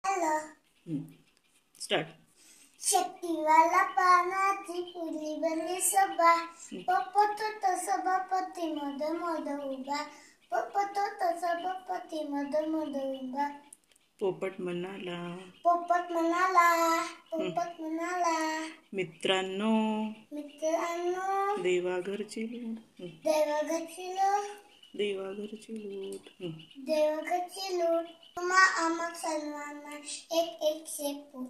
Hello start. शेतीवाला पानाची फुली बनली सभा, पोपट तो सभापती मध मध उभा, पोपट तो सभापती मध मध उभा. पोपट म्हणाला, पोपट म्हणाला, पोपट म्हणाला, मित्रांनो मित्रांनो देवाघरची लूट, देवाघरची लूट, देवाघरची लूट, देवाघरची लूट. तुम्हा आम्हा सर्वांना एक एक शेपूट,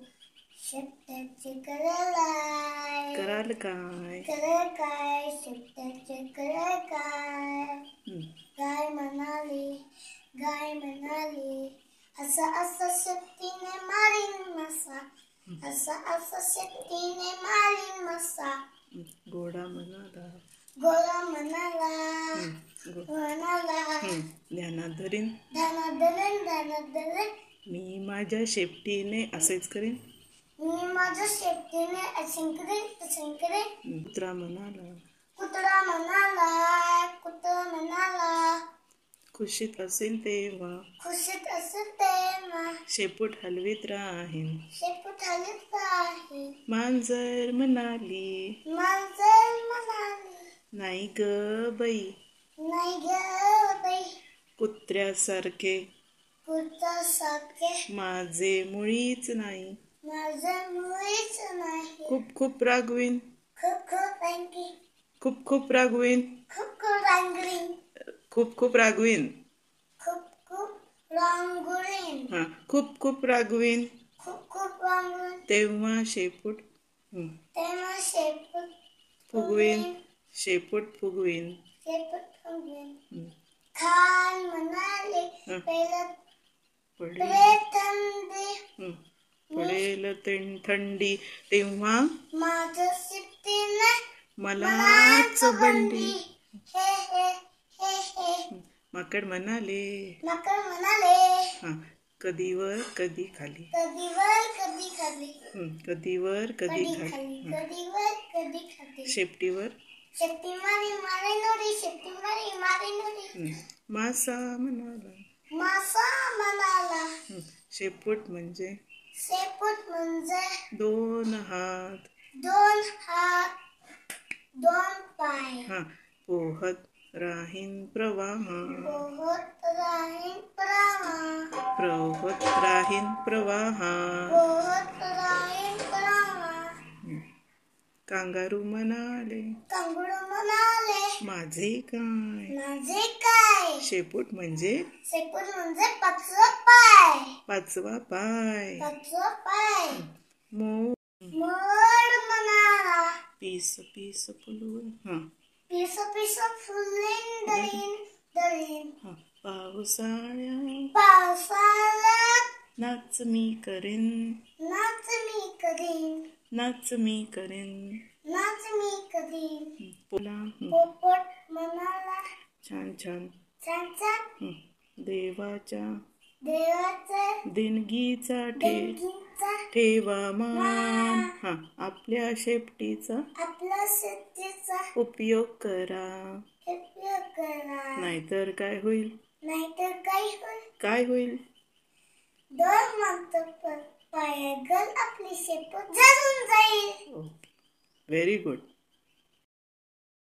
शेपटाचे कराल काय, कराल काय, शेपटाचे कराल काय. गाय म्हणाली, गाय म्हणाली, असं असं शेपटीने मारीन मासा, असं असं शेपटीने मारीन मासा. घोडा म्हणाला, घोडा म्हणाला, म्हणाला, ध्यानात धरीन, ध्यानात धरेन, ध्यानात धरेन, मी माझ्या शेपटीने असेच करीन, मी माझ्या शेपटीने असे करेन, तसे करेन. कुत्रा म्हणाला, कुत्रा म्हणाला, कुत्रा म्हणाला, खुशीत असेल तेव्हा, खुशीत असेल तेव्हा, शेपूट हलवीत राहीन, शेपूट हलवीत राहीन. मांजर म्हणाली, मांजर म्हणाली, नाही ग बाई, नाही ग बाई, कुत्र्यासारखे, कुत्र्यासारखे, माझे मुळीच नाही, माझे मुळीच नाही. खूप खूप रागवीन, खूप खूप रांगी, खूप खूप रागवीन, खूप खूप रांगरीन, खूप खूप रागवीन, खूप खूप रांगोळीन, खूप खूप रागवीन. खूप खूप रांगोळीन. तेव्हा शेपूट तेव्हा शेपूट फुगवीन, शेपूट फुगवीन, शेपूट फुगवीन. खान म्हणाले, पडेल थंडी, पडेल थंडी, तेव्हा माझ्या शेपटीने मलाच बंडी. हे हे हे हे. माकड म्हणाले, माकड म्हणाले, कधी वर कधी खाली, कधी वर कधी खाली, कधी वर कधी खाली, कधी वर कधी खाली. शेपटीवर शेपटी मारी मारे नोरी, शेपटी मारी मारे नोरी. मासा म्हणाला, मासा म्हणाला, शेपूट म्हणजे, शेपूट म्हणजे, दोन हात, दोन हात, दोन पाय, पोहत राहीन प्रवाह, पोहत राहीन प्रवाह, पोहत राहीन प्रवाह, पोहत राहीन प्रवाह. कांगारू म्हणाले, कांगारू म्हणाले, माझे काय, माझे काय. शेपूट म्हणजे, शेपूट म्हणजे पाचवा पाय, पाचवा पाय, पाचवा पाय. मोर म्हणाला, पीस पीस फुलून, पीस पीस फुलून दळीन दळीन. पावसाळ्यात नाच मी करेन, नाच मी करीन, नाच मी करेन, नाच मी करीन. पोपट म्हणाला, छान छान, छान छान, देवाच्या देवाचा देणगीचा ठेवा मान, आपल्या शेपटीचा आपल्या शेपटीचा उपयोग करा, उपयोग करा. नाहीतर काय होईल, नाहीतर काय होईल, काय होईल. दोन माणसं पाया घाल, आपली शेपूट जळून जाईल. Very good.